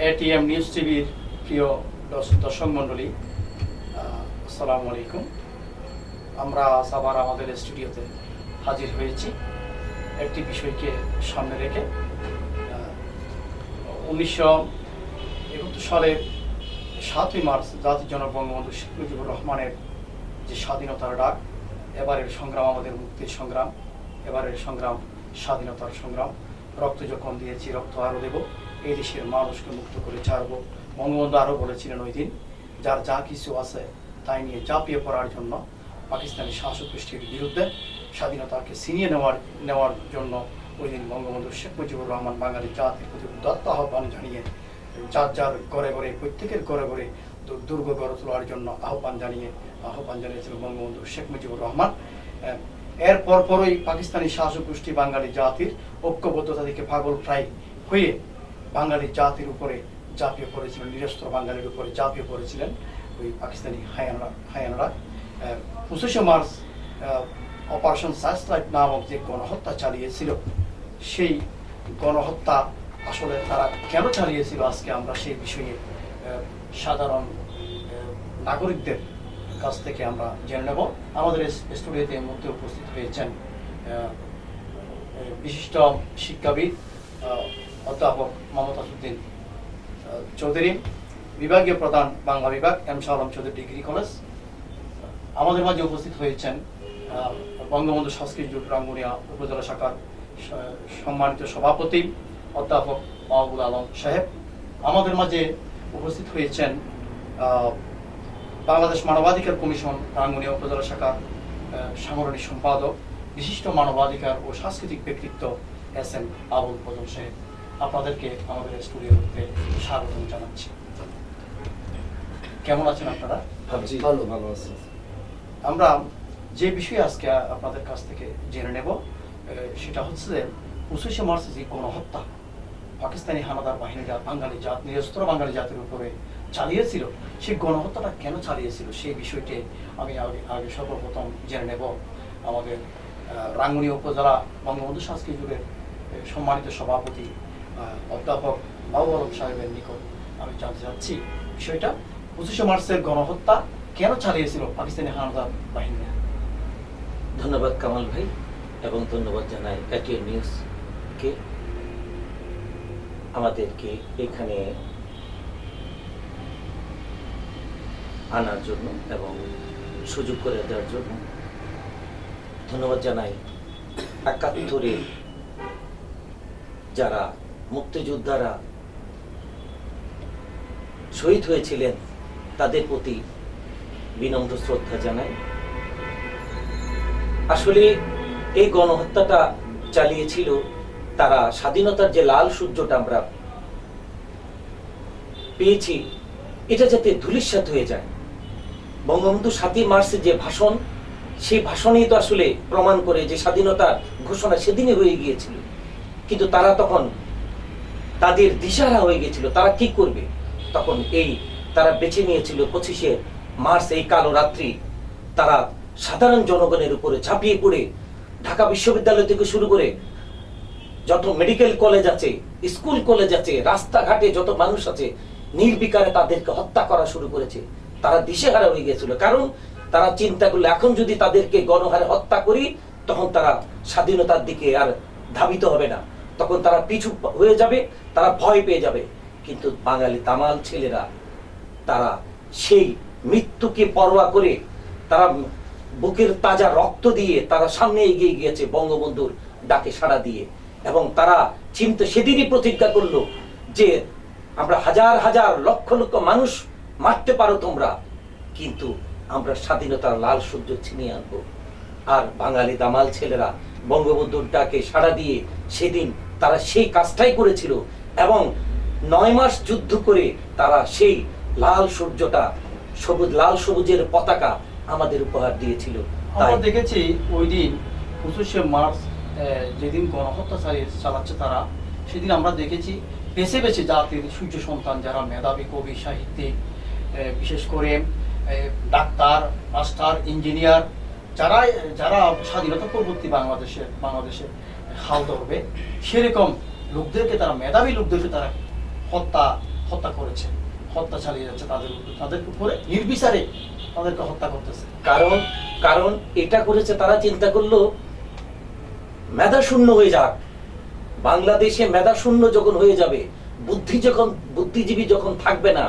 ATM news টিভির প্রিয় দর্শক মণ্ডলী, আসসালামু আলাইকুম। আমরা আবার আমাদের স্টুডিওতে হাজির হয়েছি একটি বিষয়কে সামনে রেখে। 1971 সালের 7ই মার্চ জাতির জনক বঙ্গবন্ধু শেখ মুজিবুর রহমানের যে স্বাধীনতার ডাক, এবারের সংগ্রাম আমাদের মুক্তির সংগ্রাম, এবারের সংগ্রাম স্বাধীনতার সংগ্রাম। রক্ত যখন দিয়েছি রক্ত আরও দেব, এই দেশের মানুষকে মুক্ত করে ছাড়ব। বঙ্গবন্ধু আরও বলেছিলেন ওই দিন, যার যা কিছু আছে তাই নিয়ে ঝাঁপিয়ে পড়ার জন্য, পাকিস্তানি শাসক গোষ্ঠীর বিরুদ্ধে স্বাধীনতাকে ছিনিয়ে নেওয়ার জন্য ওই দিন বঙ্গবন্ধু শেখ মুজিবুর রহমান বাঙালি জাতির প্রতি উদাত্ত আহ্বান জানিয়ে, যার ঘরে ঘরে প্রত্যেকের ঘরে ঘরে দুর্গ গড়ে তোলার জন্য আহ্বান জানিয়েছিলেন বঙ্গবন্ধু শেখ মুজিবুর রহমান। এর পরপরই পাকিস্তানি শাসক গোষ্ঠী বাঙালি জাতির ঐক্যবদ্ধতা থেকে পাগল প্রায় হয়ে বাঙালি জাতির উপরে ঝাঁপিয়ে পড়েছিলেন, নিরস্ত্র বাঙালির উপরে ঝাঁপিয়ে পড়েছিলেন ওই পাকিস্তানি হায়ানরা। 25শে মার্চ অপারেশন সার্চলাইট নামক যে গণহত্যা চালিয়েছিল, সেই গণহত্যা আসলে তারা কেন চালিয়েছিল, আজকে আমরা সেই বিষয়ে সাধারণ নাগরিকদের কাছ থেকে আমরা জেনে নেব। আমাদের স্টুডিওতে এর মধ্যে উপস্থিত হয়েছেন বিশিষ্ট শিক্ষাবিদ অধ্যাপক মোহাম্মদ আসুদ্দিন চৌধুরী, বিভাগীয় প্রধান বাংলা বিভাগ, M Shah Alam Chowdhury degree college. আমাদের মাঝে উপস্থিত হয়েছেন বঙ্গবন্ধু সংস্কৃতি জোট রাঙ্গুনিয়া উপজেলা শাখার সম্মানিত সভাপতি অধ্যাপক মাহবুব আলম সাহেব। আমাদের মাঝে উপস্থিত হয়েছেন বাংলাদেশ মানবাধিকার কমিশন রাঙ্গুনিয়া উপজেলা শাখার সাংগঠনিক সম্পাদক, বিশিষ্ট মানবাধিকার ও সাংস্কৃতিক ব্যক্তিত্ব এস এম আবুল ফজল সাহেব। আপনাদেরকে আমাদের স্টুডিওতে স্বাগত জানাচ্ছি। কেমন আছেন আপনারা? ভালো আছি। আমরা যে বিষয়ে আজকে আপনাদের কাছ থেকে জেনে নেব সেটা হচ্ছে যে 25শে মার্চ যে গণহত্যা পাকিস্তানি হানাদার বাহিনীরা নিরস্ত্র বাঙালি জাতির উপরে চালিয়েছিল, সেই গণহত্যাটা কেন চালিয়েছিল সেই বিষয়টি আমি আগে সর্বপ্রথম জেনে নেব। আমাদের রাঙ্গুনিয়া উপজেলা বঙ্গবন্ধু সংস্কৃতি জোটের সম্মানিত সভাপতি অধ্যাপক মাহবুব আলম সাহেবের নিকট আমি জানতে চাচ্ছি বিষয়টা, 25শে মার্চের গণহত্যা কেন চালিয়েছিল পাকিস্তানি হানাদার বাহিনীরা? ধন্যবাদ কামাল ভাই, এবং ধন্যবাদ জানাই এটিএন নিউজকে আমাদেরকে এখানে আনার জন্য এবং সুযোগ করে দেওয়ার জন্য। ধন্যবাদ জানাই 71-এ যারা মুক্তিযোদ্ধারা শহীদ হয়েছিলেন তাদের প্রতি বিনম্র শ্রদ্ধা জানাই। আসলে এই গণহত্যাটা চালিয়েছিল তারা, স্বাধীনতার যে লাল সূর্যটা আমরা পেয়েছি এটা যাতে ধূলিসাৎ হয়ে যায়। বঙ্গবন্ধু 7ই মার্চে যে ভাষণ, সেই ভাষণই তো আসলে প্রমাণ করে যে স্বাধীনতা ঘোষণা সেদিনই হয়ে গিয়েছিল, কিন্তু তারা তখন তাদের দিশাহারা হয়ে গিয়েছিল তারা কি করবে। তখন তারা বেছে নিয়েছিল 25শে মার্চ এই কালো রাত্রি তারা সাধারণ জনগণের উপরে ঝাঁপিয়ে পড়ে ঢাকা বিশ্ববিদ্যালয় থেকে শুরু করে যত মেডিকেল কলেজ আছে, স্কুল কলেজ আছে, রাস্তাঘাটে যত মানুষ আছে, নির্বিকারে তাদেরকে হত্যা করা শুরু করেছে। তারা দিশেহারা হয়ে গিয়েছিল, কারণ তারা চিন্তা করলো এখন যদি তাদেরকে গণহারে হত্যা করি তখন তারা স্বাধীনতার দিকে আর ধাবিত হবে না, তখন তারা পিছু হয়ে যাবে, তারা ভয় পেয়ে যাবে। কিন্তু বাঙালি তামাল ছেলেরা তারা সেই মৃত্যুকে পরোয়া করে তারা বুকের তাজা রক্ত দিয়ে তারা সামনে এগিয়ে গিয়েছে বঙ্গবন্ধুর ডাকে সাড়া দিয়ে। এবং তারা সেদিনই প্রতিজ্ঞা করলো যে আমরা হাজার হাজার লক্ষ লক্ষ মানুষ মারতে পারো তোমরা, কিন্তু আমরা স্বাধীনতার লাল সূর্য ছিনিয়ে আনবো। আর বাঙালি দামাল ছেলেরা বঙ্গবন্ধুর ডাকে সাড়া দিয়ে সেদিন তারা সেই কাজটাই করেছিল, এবং 9 মাস যুদ্ধ করে তারা সেই লাল সূর্যটা, লাল সবুজের পতাকা আমাদের উপহার দিয়েছিল। আমরা দেখেছি ওই দিন 25শে মার্চ যেদিন গণহত্যা চালাচ্ছে তারা, সেদিন আমরা দেখেছি বেছে বেছে জাতির সূর্য সন্তান যারা মেধাবী কবি সাহিত্যিক, বিশেষ করে ডাক্তার, মাস্টার, ইঞ্জিনিয়ার, যারা স্বাধীনতা পরবর্তী বাংলাদেশের হাল ধরবে সেরকম লোকদেরকে তারা, মেধাবী লোকদেরকে তারা হত্যা হত্যা করেছে, হত্যা চালিয়ে যাচ্ছে তাদের উপরে নির্বিচারে তাদেরকে হত্যা করতেছে। কারণ কারণ এটা করেছে, তারা চিন্তা করলো মেধা শূন্য হয়ে যাক, বাংলাদেশে মেধা শূন্য যখন হয়ে যাবে, বুদ্ধিজীবী যখন থাকবে না,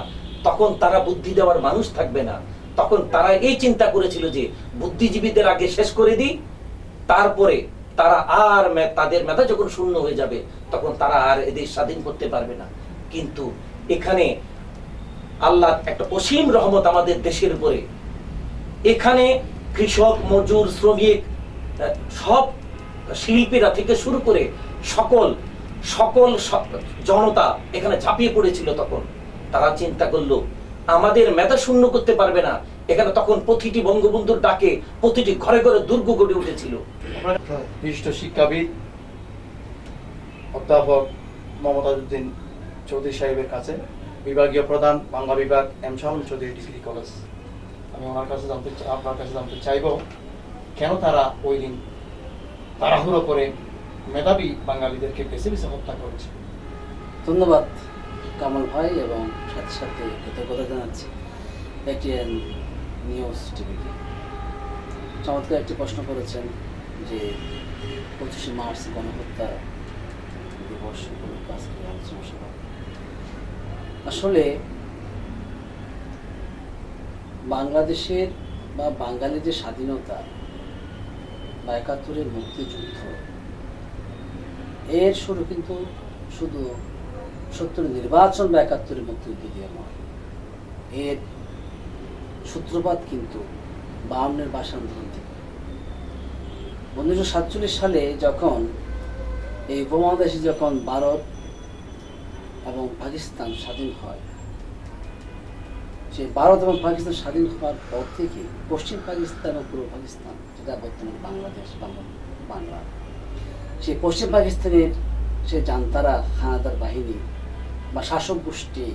তখন তারা বুদ্ধি দেওয়ার মানুষ থাকবে না। তখন তারা এই চিন্তা করেছিল যে বুদ্ধিজীবীদের আগে শেষ করে দিই, তারপরে তারা আর তাদের মেধা যখন শূন্য হয়ে যাবে তখন তারা আর এদের স্বাধীন করতে পারবে না। কিন্তু এখানে আল্লাহ একটা অসীম রহমত আমাদের দেশের উপরে। এখানে কৃষক, মজুর, শ্রমিক, সব শিল্পীরা থেকে শুরু করে সকল জনতা এখানে ঝাঁপিয়ে পড়েছিল। তখন তারা চিন্তা করলো আমাদের মেধা শূন্য করতে পারবে না। এখানে তখন প্রতিটি বঙ্গবন্ধুর ডাকে প্রতিটি ঘরে ঘরে দুর্গ গড়ে উঠেছিল। বিশিষ্ট শিক্ষাবিদ অধ্যাপক মমতাজউদ্দিন চৌধুরী সাহেবের কাছে, বিভাগীয় প্রধান বাংলা বিভাগ M Shahul Chowdhury degree college, আমি আপনার কাছে জানতে চাইব কেন তারা ওই দিন তাড়াহুড়ো করে মেধাবী বাঙালিদেরকে বেছে বেছে হত্যা করেছে। ধন্যবাদ কামাল ভাই, এবং সাথে সাথে কৃতজ্ঞতা জানাচ্ছি এটিএন নিউজ টিভিকে। চমৎকার একটি প্রশ্ন করেছেন যে 25শে মার্চ গণহত্যা দিবস উপলক্ষে আজকে আলোচনা সভা। আসলে বাংলাদেশের বা বাঙালির যে স্বাধীনতা বা ৭১-এর মুক্তিযুদ্ধ, এর শুরু কিন্তু শুধু ৭০ নির্বাচন বা ৭১-এর মুক্তিযুদ্ধ দিয়ে নয়। এর সূত্রপাত কিন্তু ৫২-এর ভাষা আন্দোলন থেকে। ১৯৪৭ সালে যখন এই উপমহাদেশে যখন ভারত এবং পাকিস্তান স্বাধীন হয়, সে ভারত এবং পাকিস্তান স্বাধীন হওয়ার পর থেকে পশ্চিম পাকিস্তান এবং পূর্ব পাকিস্তান, যেটা বর্তমানে বাংলাদেশ বাংলা, সেই পশ্চিম পাকিস্তানের সে জান্তারা হানাদার বাহিনী বা শাসক গোষ্ঠী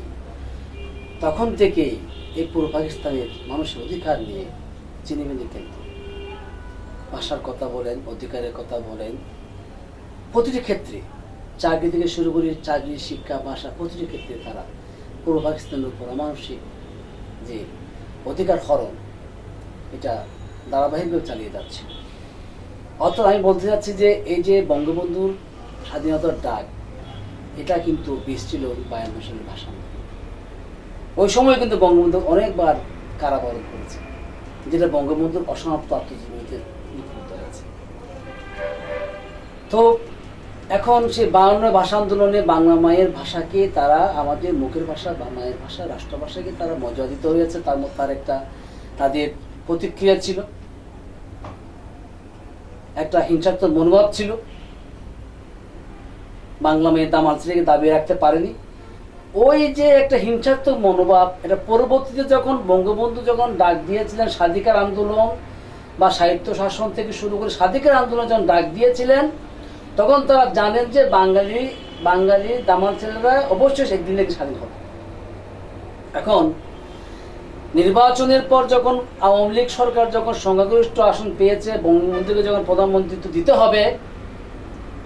তখন থেকে এই পূর্ব পাকিস্তানের মানুষের অধিকার নিয়ে চিনিমিনি খেলত। ভাষার কথা বলেন, অধিকারের কথা বলেন, প্রতিটি ক্ষেত্রে চাকরি থেকে শুরু করে চাকরি, শিক্ষা, ভাষা, প্রতিটি ক্ষেত্রে তারা পূর্ব পাকিস্তানের উপর অমানসিক যে অধিকার হরণ, এটা ধারাবাহিকভাবে চালিয়ে যাচ্ছে। অর্থাৎ আমি বলতে চাচ্ছি যে এই যে বঙ্গবন্ধুর স্বাধীনতার ডাক, এটা কিন্তু ছিল ৫২ সালের ভাষা। ওই সময় কিন্তু বঙ্গবন্ধু অনেকবার কারাবরণ করেছে, যেটা বঙ্গবন্ধুর অসমাপ্ত আত্মজীবনীতে লিপিবদ্ধ হয়েছে। তো এখন সে ৫২ ভাষা আন্দোলনে বাংলা মায়ের ভাষাকে তারা আমাদের মুখের ভাষা বা মায়ের ভাষা, রাষ্ট্রভাষাকে তারা মর্যাদা দিতে হয়েছে। তার মধ্যে তার একটা তাদের প্রতিক্রিয়া ছিল, একটা হিংসাত্মক মনোভাব ছিল। বাংলা মেয়ে দামাল ছেলেকে দাবি রাখতে পারেনি। ওই যে একটা হিংসাত্মক মনোভাব, এটা পরবর্তীতে যখন বঙ্গবন্ধু যখন ডাক দিয়েছিলেন স্বাধিকার আন্দোলন বা সাহিত্য শাসন থেকে শুরু করে স্বাধিকার আন্দোলন যখন ডাক দিয়েছিলেন, তখন তারা জানেন যে বাঙালি দামাল ছেলেরা অবশ্যই সেদিন থেকে স্বাধীন হবে। এখন নির্বাচনের পর যখন আওয়ামী লীগ সরকার যখন সংখ্যাগরিষ্ঠ আসন পেয়েছে, বঙ্গবন্ধুকে যখন প্রধানমন্ত্রিত্ব দিতে হবে,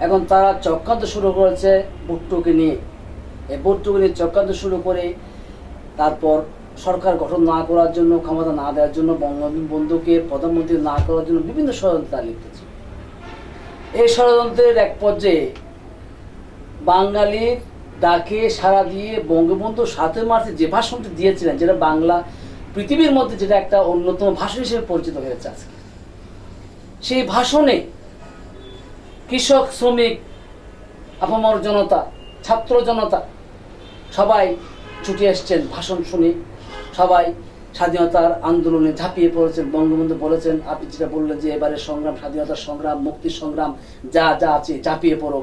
এখন তারা চক্রান্ত শুরু করেছে ভুট্টোকে নিয়ে। এই ভুট্টোকে নিয়ে চক্রান্ত শুরু করে তারপর সরকার গঠন না করার জন্য, ক্ষমতা না দেওয়ার জন্য, বঙ্গবন্ধুকে প্রধানমন্ত্রী না করার জন্য বিভিন্ন ষড়যন্ত্র লিপ্ত ছিল। এই ষড়যন্ত্রের এক পর্যায়ে বাঙালির ডাকে সাড়া দিয়ে বঙ্গবন্ধু ৭ মার্চে যে ভাষণটি দিয়েছিলেন, যেটা বাংলা পৃথিবীর মধ্যে যেটা একটা অন্যতম ভাষণ হিসেবে পরিচিত হয়েছে আজকে, সেই ভাষণে কৃষক, শ্রমিক, আপামর জনতা, ছাত্র জনতা সবাই ছুটে এসছেন ভাষণ শুনে, সবাই স্বাধীনতার আন্দোলনে ঝাঁপিয়ে পড়েছেন। বঙ্গবন্ধু বলেছেন, আপনি যেটা বললেন যে এবারে সংগ্রাম, স্বাধীনতার সংগ্রাম, মুক্তির সংগ্রাম, যা যা আছে ঝাঁপিয়ে পড়ো।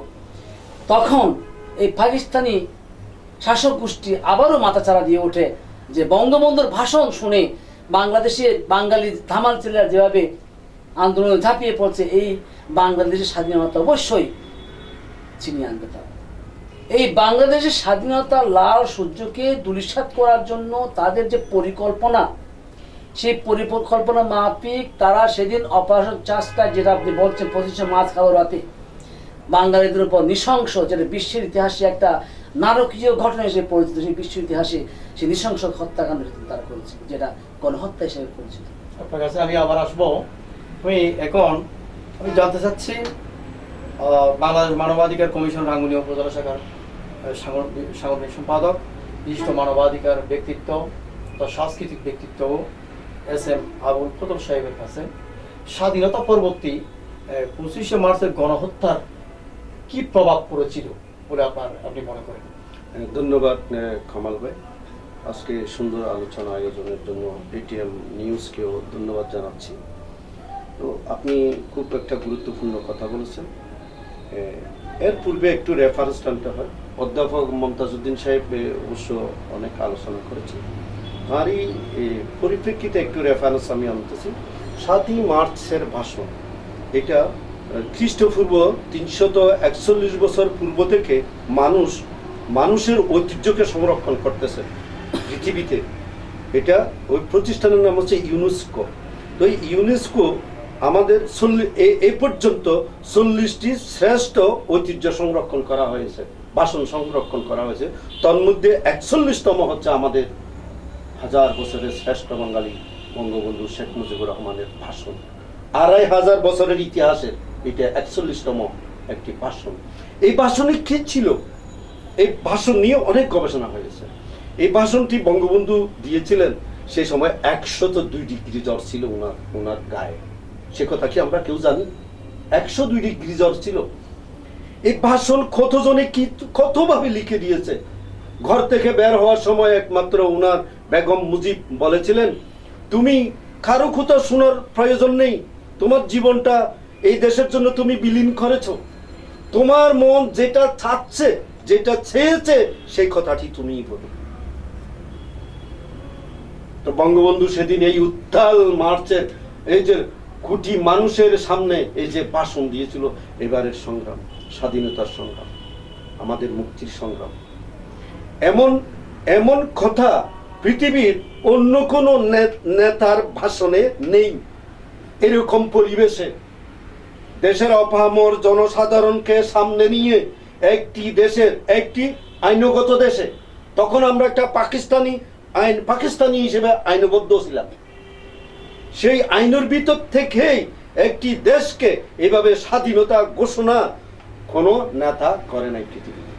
তখন এই পাকিস্তানি শাসক গোষ্ঠী আবারও মাথাচাড়া দিয়ে ওঠে যে বঙ্গবন্ধুর ভাষণ শুনে বাংলাদেশের বাঙালি ধামাল ছেলেরা যেভাবে আন্দোলনে ঝাঁপিয়ে পড়ছে, এই বাংলাদেশের স্বাধীনতা অবশ্যই ছিনিয়ে আনবে তারা। এই বাংলাদেশের স্বাধীনতা লাল সূর্যকে ধূলিসাৎ করার জন্য তাদের যে পরিকল্পনা, সেই পরিকল্পনা মাফিক তারা সেদিন অপারেশন চাষটা, যেটা আপনি বলছেন 25শে মার্চ কালো রাতে বাঙালিদের উপর নৃশংস, যেটা বিশ্বের ইতিহাসে একটা নারকীয় ঘটনা হিসেবে পরিচিত, সেই বিশ্ব ইতিহাসে সেই নৃশংস হত্যাকাণ্ড তারা করেছিল, যেটা গণহত্যা হিসেবে পরিচিত। আপনার কাছে আমি আবার আসবো। আমি জানতে চাচ্ছি, বাংলাদেশ মানবাধিকার কমিশন রাঙ্গুনিয়া উপজেলা শাখার সাংগঠনিক সম্পাদক, বিশিষ্ট মানবাধিকার ব্যক্তিত্ব বা সাংস্কৃতিক ব্যক্তিত্ব এস.এম. আবুল ফজল সাহেবের কাছে স্বাধীনতা পরবর্তী 25শে মার্চের গণহত্যার কি প্রভাব পড়েছিল বলে আপনি মনে করেন? ধন্যবাদ কামাল ভাই, আজকে সুন্দর আলোচনা আয়োজনের জন্য এটিএম নিউজকেও ধন্যবাদ জানাচ্ছি। তো আপনি খুব একটা গুরুত্বপূর্ণ কথা বলেছেন। এর পূর্বে একটু রেফারেন্স টানতে হয়। অধ্যাপক মমতাজউদ্দিন সাহেব অবশ্য অনেক আলোচনা করেছেন, তারই পরিপ্রেক্ষিতে একটু রেফারেন্স আমি আনতেছি। 7ই মার্চের ভাষণ, এটা খ্রিস্টপূর্ব 341 বছর পূর্ব থেকে মানুষের ঐতিহ্যকে সংরক্ষণ করতেছে পৃথিবীতে। এটা ওই প্রতিষ্ঠানের নাম হচ্ছে ইউনেস্কো। তো এই ইউনেস্কো আমাদের এ পর্যন্ত 40টি শ্রেষ্ঠ ঐতিহ্য সংরক্ষণ করা হয়েছে, ভাষণ সংরক্ষণ করা হয়েছে। তন্মধ্যে 41তম হচ্ছে আমাদের 1000 বছরের শ্রেষ্ঠ বাঙালি বঙ্গবন্ধু শেখ মুজিবুর রহমানের ভাষণ। 2500 বছরের ইতিহাসের এটা 41তম একটি ভাষণ। এই ভাষণে কি ছিল? এই ভাষণ নিয়ে অনেক গবেষণা হয়েছে। এই ভাষণটি বঙ্গবন্ধু দিয়েছিলেন সেই সময় 102 ডিগ্রি জ্বর ছিল ওনার গায়ে। সে কথা কি আমরা কেউ জানি? 102 ডিগ্রি জ্বর ছিল। এই ভাষণ কতজনে কতভাবে লিখে দিয়েছে। ঘর থেকে বের হওয়ার সময় একমাত্র ওনার বেগম মুজিব বলেছিলেন, তুমি কারো কথা শোনার প্রয়োজন নেই, তোমার জীবনটা এই দেশের জন্য তুমি বিলীন করেছ, তোমার মন যেটা চাচ্ছে, যেটা চেয়েছে, সেই কথাটি তুমিই বলো। তো বঙ্গবন্ধু সেদিন এই উত্তাল মার্চের এই যে কোটি মানুষের সামনে এই যে ভাষণ দিয়েছিল, এবারের সংগ্রাম, স্বাধীনতার সংগ্রাম, আমাদের মুক্তির সংগ্রাম, এমন কথা পৃথিবীর অন্য কোন নেতার ভাষণে নেই। এরকম পরিবেশে দেশের অপামর জনসাধারণকে সামনে নিয়ে একটি আইনগত দেশে, তখন আমরা একটা পাকিস্তানি হিসেবে আইনবদ্ধ ছিলাম, সেই আইনের ভিতর থেকেই একটি দেশকে এভাবে স্বাধীনতা ঘোষণা কোন নেতা করে নাই পৃথিবীতে।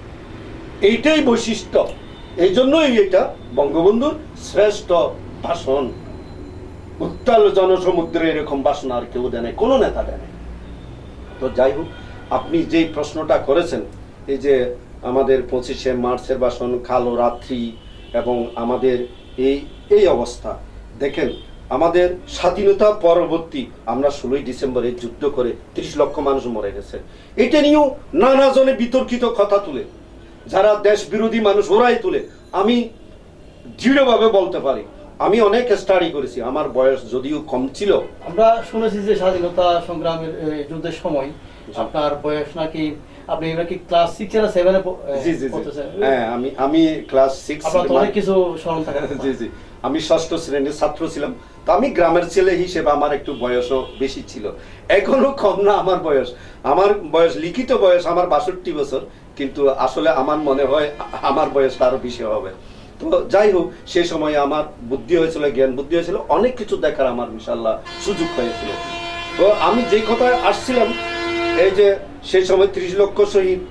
এইটাই বৈশিষ্ট্য। এই জন্যই এটা বঙ্গবন্ধুর শ্রেষ্ঠ ভাষণ। উত্তাল জনসমুদ্রে এরকম ভাষণ আর কেউ দেয় নাই, কোনো নেতা দেয় নাই। তো যাই হোক, আপনি যে প্রশ্নটা করেছেন, এই যে আমাদের 25শে মার্চের ভাষণ, কালো রাত্রি এবং আমাদের এই অবস্থা দেখেন, আমাদের স্বাধীনতা পরবর্তী আমরা 16ই ডিসেম্বরে যুদ্ধ করে 30 লক্ষ মানুষ মরে গেছে। এটা নিয়েও নানা জনে বিতর্কিত কথা তুলে, যারা দেশ বিরোধী মানুষ ওরাই তুলে। আমি দৃঢ়ভাবে বলতে পারি, আমি অনেক স্টাডি করেছি, আমার বয়স যদিও কম ছিল। আমরা শুনেছি যে স্বাধীনতা সংগ্রামের যুদ্ধের সময় আপনার বয়স নাকি, আপনি নাকি ক্লাস 6 এর 7 এ পড়তেছেন? হ্যাঁ, আমি ক্লাস 6। আপনার তো অনেক কিছু স্মরণ থাকে। জি, আমি 6ষ্ঠ শ্রেণীর ছাত্র ছিলাম। তো আমি গ্রামের ছেলে হিসেবে আমার একটু বয়সও বেশি ছিল। এখনো কম না আমার বয়স, লিখিত বয়স আমার 62 বছর, কিন্তু আসলে আমার মনে হয় আমার বয়সটা আরো বেশি হবে। তো যাই হোক, সেই সময় আমার বুদ্ধি হয়েছিল, জ্ঞান বুদ্ধি হয়েছিল, অনেক কিছু দেখার আমার ইনশাআল্লাহ সুযোগ হয়েছিল। তো আমি যে কথায় আসছিলাম, এই যে সেই সময় 30 লক্ষ শহীদ,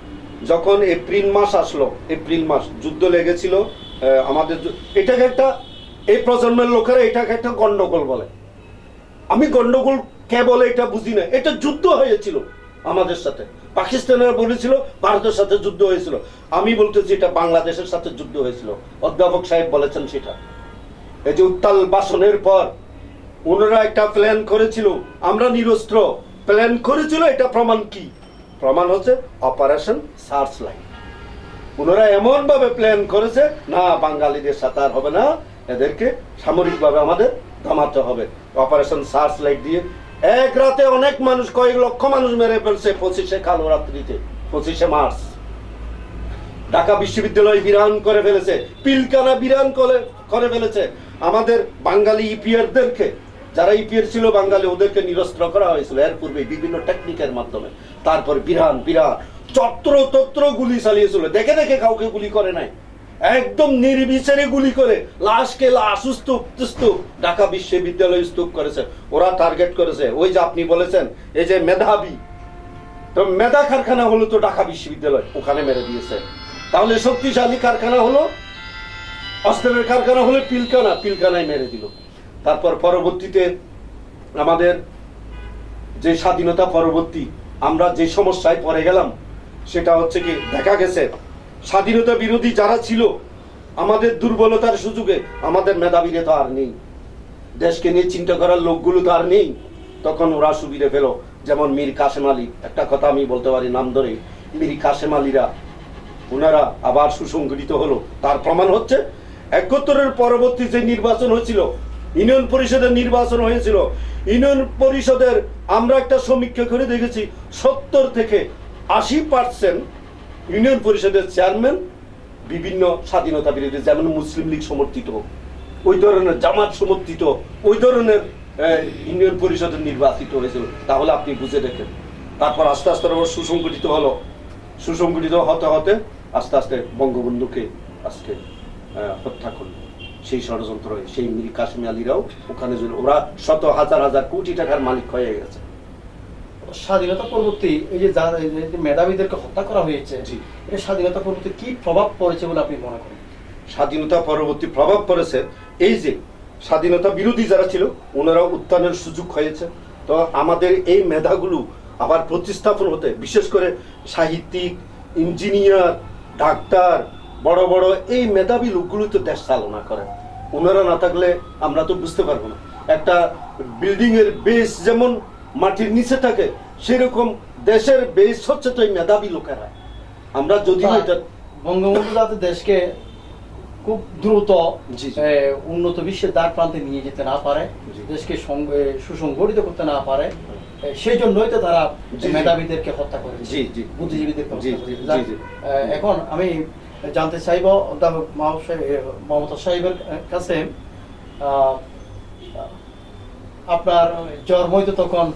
যখন এপ্রিল মাস আসলো, এপ্রিল মাস যুদ্ধ লেগেছিল আমাদের, এটাকে একটা, এই প্রজন্মের লোকেরা এটাকে একটা গন্ডগোল বলে। আমি গন্ডগোল কে বলে এটা বুঝি না। এটা যুদ্ধ হয়েছিল আমাদের সাথে, পাকিস্তানেরা বলেছিল ভারতের সাথে যুদ্ধ হয়েছিল, আমি বলতেছি এটা বাংলাদেশের সাথে যুদ্ধ হয়েছিল। অধ্যাপক সাহেব বলেছেন সেটা। এই যে উত্তাল ভাষণের পর ওনারা একটা প্ল্যান করেছিল, আমরা নিরস্ত্র প্ল্যান করেছিল। এটা প্রমাণ কি? প্রমাণ হচ্ছে অপারেশন সার্চ লাইট। ওনারা এমন ভাবে প্ল্যান করেছে, না বাঙালিদের সাথে আর হবে না, এদেরকে সামরিকভাবে আমাদের থামাতে হবে। অপারেশন সার্চ লাইট দিয়ে এক রাতে অনেক মানুষ, কয়েক লক্ষ মানুষ মেরে ফেলছে 25শে কালো রাত্রিতে, 25শে মার্চ। ঢাকা বিশ্ববিদ্যালয় বিরান করে ফেলেছে, পিলকানা বিরান করে ফেলেছে। আমাদের বাঙালি ইপিআরদেরকে, যারা ইপিআর ছিল বাঙালি, ওদেরকে নিরস্ত্র করা হয়েছিল এর পূর্বে বিভিন্ন টেকনিকের মাধ্যমে। তারপর বিরান তত্র গুলি চালিয়েছিল, দেখে দেখে কাউকে গুলি করে নাই, একদম নির্বিচারে গুলি করে লাশকে লাশ স্তূপ ঢাকা বিশ্ববিদ্যালয় স্তূপ করেছে। ওরা টার্গেট করেছে ওই যে আপনি বলেছেন এই যে মেধাবী, তো মেধা কারখানা হলো তো ঢাকা বিশ্ববিদ্যালয়, ওখানে মেরে দিয়েছে। তাহলে শক্তিশালী কারখানা হলো, অস্ত্রের কারখানা হলে পিলকানায় মেরে দিল। তারপর পরবর্তীতে আমাদের যে স্বাধীনতা পরবর্তী আমরা যে সমস্যায় পড়ে গেলাম, সেটা হচ্ছে কি দেখা গেছে স্বাধীনতা বিরোধী যারা ছিল আমাদের দুর্বলতার সুযোগে আমাদের মেধাবীরা তো আর নেই, দেশকে নিয়ে চিন্তা করার লোকগুলো তো আর নেই, তখন ওরা সুবিধে পেল। যেমন মীর কাসেম আলী, একটা কথা আমি বলতে পারি নাম ধরে, মীর কাসেম আলীরা ওনারা আবার সুসংগঠিত হলো। তার প্রমাণ হচ্ছে ৭১-এর পরবর্তী যে নির্বাচন হয়েছিল, ইউনিয়ন পরিষদের নির্বাচন হয়েছিল, ইউনিয়ন পরিষদের আমরা একটা সমীক্ষা করে দেখেছি ৭০ থেকে ৮০% ইউনিয়ন পরিষদের চেয়ারম্যান বিভিন্ন স্বাধীনতা বিরোধী, যেমন মুসলিম লীগ সমর্থিত, ওই ধরনের জামাত সমর্থিত, ওই ধরনের ইউনিয়ন পরিষদের নির্বাচিত হয়েছিল। তাহলে আপনি বুঝে দেখেন। তারপর আস্তে আস্তে সুসংগঠিত হলো, সুসংগঠিত হতে হতে আস্তে আস্তে বঙ্গবন্ধুকে আজকে হত্যা করলো সেই ষড়যন্ত্র। সেই মীর কাসেম আলীরাও ওখানে, ওরা শত হাজার হাজার কোটি টাকার মালিক হয়ে গেছে। স্বাধীনতা পরবর্তী এই যে মেধাবীদেরকে হত্যা করা হয়েছে, এই স্বাধীনতা পরবর্তী কি প্রভাব পড়েছে বলে আপনি মনে করেন? স্বাধীনতা পরবর্তী প্রভাব পড়েছে এই যে স্বাধীনতা বিরোধী যারা ছিল ওনারাও উত্থানের সুযোগ হয়েছে। তো আমাদের এই মেধাগুলো আবার প্রতিস্থাপন হতে, বিশেষ করে সাহিত্যিক, ইঞ্জিনিয়ার, ডাক্তার, বড় বড় এই মেধাবী লোকগুলো তো দেশ চালনা করে। ওনারা না থাকলে আমরা তো বুঝতে পারবো না। একটা বিল্ডিং এর বেস যেমন মাটির নিচে থাকে, সেরকম দেশের বেস হচ্ছে তো এই মেধাবী লোকেরা। আমরা যদিও এটা বঙ্গবন্ধু যাতে দেশকে খুব দ্রুত উন্নত বিশ্বের দ্বার প্রান্তে নিয়ে যেতে না পারে, দেশকে সুসংগঠিত করতে না পারে, সেই জন্যই তো তারা মেধাবীদেরকে হত্যা করে, বুদ্ধিজীবীদেরকে হত্যা করে। এখন আমি জানতে চাইব অধ্যাপক মমতাজ সাহেবের কাছে, আপনার জন্মই তো তখন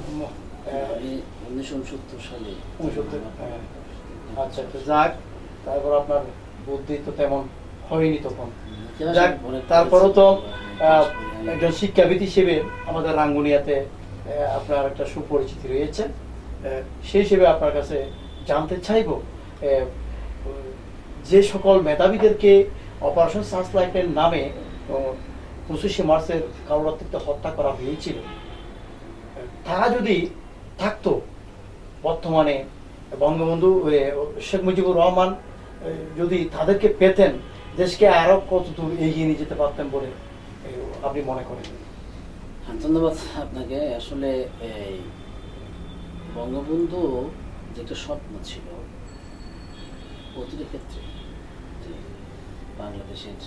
1969 সালে। আচ্ছা, যাক, তারপর আপনার বুদ্ধি তো তেমন হয়নি তখন। যাক, তারপরও তো একজন শিক্ষাবিদ হিসেবে আমাদের রাঙ্গুনিয়াতে আপনার একটা সুপরিচিতি রয়েছে। সেই হিসেবে আপনার কাছে জানতে চাইব, যে সকল মেধাবীদেরকে অপারেশন সার্চলাইটের নামে 25শে মার্চের কালরাত্রিতে হত্যা করা হয়েছিল, তারা যদি থাকতো বর্তমানে, বঙ্গবন্ধু শেখ মুজিবুর রহমান যদি তাদেরকে পেতেন, দেশকে আরো কত দূর এগিয়ে নিয়ে যেতে পারতেন বলে আপনি মনে করেন? ধন্যবাদ আপনাকে। আসলে এই বঙ্গবন্ধু যেটা স্বপ্ন ছিল প্রতিটি ক্ষেত্রে, যে বাংলাদেশের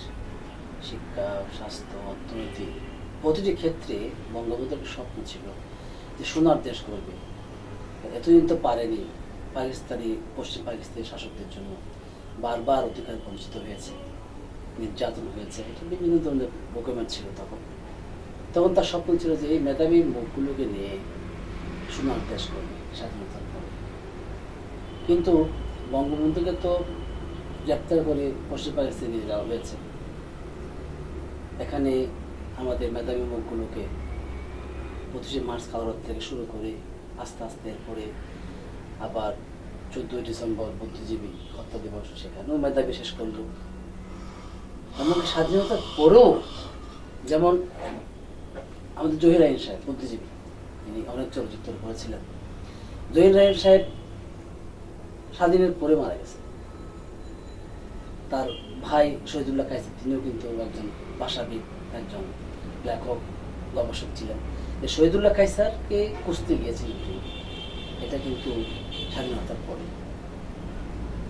শিক্ষা, স্বাস্থ্য, অর্থনীতি, প্রতিটি ক্ষেত্রে বঙ্গবন্ধুর স্বপ্ন ছিল যে সোনার দেশ করবে। এতদিন তো পারেনি, পশ্চিম পাকিস্তানি শাসকদের জন্য বারবার অধিকার বঞ্চিত হয়েছে, নির্যাতন হয়েছে, এটা বিভিন্ন ধরনের ডকুমেন্ট ছিল। তখন তার স্বপ্ন ছিল যে এই মেধাবী মুখগুলোকে নিয়ে সোনার দেশ করবে স্বাধীনতার পরে। কিন্তু বঙ্গবন্ধুকে তো গ্রেপ্তার করে পশ্চিম পাকিস্তানে নিয়ে যাওয়া হয়েছে। এখানে আমাদের মেধাবী মুখগুলোকে 25শে মার্চ কালরাত থেকে শুরু করে আস্তে আস্তে এরপরে আবার 14ই ডিসেম্বর বুদ্ধিজীবী হত্যা দিবস, সেখানেও মেধাবী শেষ করল। এমনকি স্বাধীনতার পরেও যেমন আমাদের জহির রায়হান সাহেব বুদ্ধিজীবী, তিনি অনেক চলচ্চিত্র করেছিলেন। জহির রায়হান সাহেব স্বাধীনের পরে মারা গেছে। তার ভাই শহীদুল্লাহ কায়সার, তিনিও কিন্তু একজন ভাষাবিদ, একজন লেখক, গবেষক ছিলেন। শহীদুল্লাহ কায়সারকে খুঁজতে গিয়েছিলেন, এটা কিন্তু স্বাধীনতার পরে।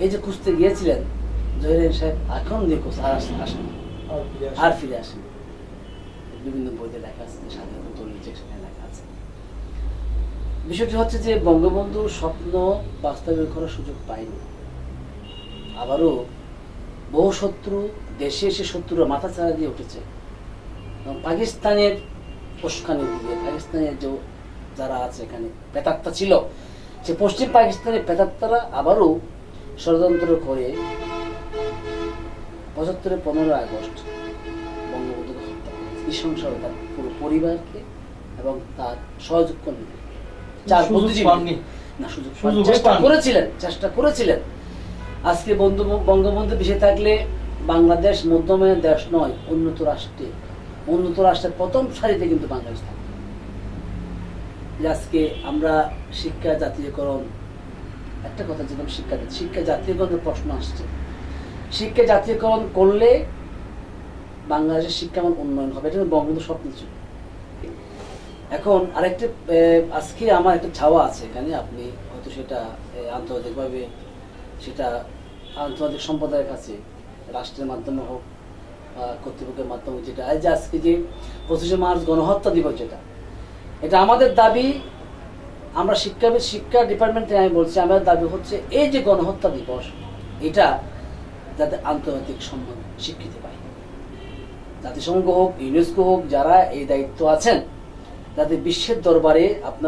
এই যে খুঁজতে গিয়েছিলেন জহির রায়হান সাহেব, এখন নিখোঁজ, আর ফিরে আসেন। বিভিন্ন বইতে লেখা আছে, স্বাধীনতা দলিল সেখানে লেখা আছে। বিষয়টি হচ্ছে যে বঙ্গবন্ধুর স্বপ্ন বাস্তবায়ন করার সুযোগ পায়নি। আবারও বহু শত্রু, দেশে এসে শত্রুরা মাথা চাড়া দিয়ে উঠেছে এবং পাকিস্তানের উস্কানি দিয়ে, পাকিস্তানের যে যারা আছে এখানে প্রেতাত্মা ছিল, যে পশ্চিম পাকিস্তানের প্রেতাত্মারা আবারও ষড়যন্ত্র করে ৭৫ 15 আগস্ট বঙ্গবন্ধুকে হত্যা করেছে, নৃশংসভাবে তার পুরো পরিবারকে এবং তার সহযোগী চার বুদ্ধিজীবী না সুযোগ চেষ্টা করেছিলেন। আজকে বঙ্গবন্ধু বেঁচে থাকলে বাংলাদেশ মধ্যমের দেশ নয়, উন্নত রাষ্ট্রের প্রথম সারিতে কিন্তু বাংলাদেশ থাকবে। আজকে আমরা শিক্ষা জাতীয়করণ, একটা কথা যেরকম শিক্ষা জাতীয়করণের প্রশ্ন আসছে, শিক্ষা জাতীয়করণ করলে বাংলাদেশের শিক্ষামান উন্নয়ন হবে, এটা বঙ্গবন্ধু স্বপ্ন ছিল। এখন আরেকটা আজকে আমার একটা ছাওয়া আছে এখানে, আপনি হয়তো সেটা আন্তর্জাতিকভাবে, সেটা আন্তর্জাতিক সম্প্রদায়ের কাছে রাষ্ট্রের মাধ্যমে হোক, কর্তৃপক্ষের মাধ্যমে, যেটা এই যে আজকে যে 25শে মার্চ গণহত্যা দিবস, এটা আমাদের দাবি। আমরা শিক্ষা ডিপার্টমেন্টে আমি বলছি, আমাদের দাবি হচ্ছে এই যে গণহত্যা দিবস, এটা যাতে আন্তর্জাতিক সম্মান স্বীকৃতি পায়, জাতিসংঘ হোক, ইউনেস্কো হোক, যারা এই দায়িত্ব আছেন, যাতে বিশ্বের দরবারে আপনার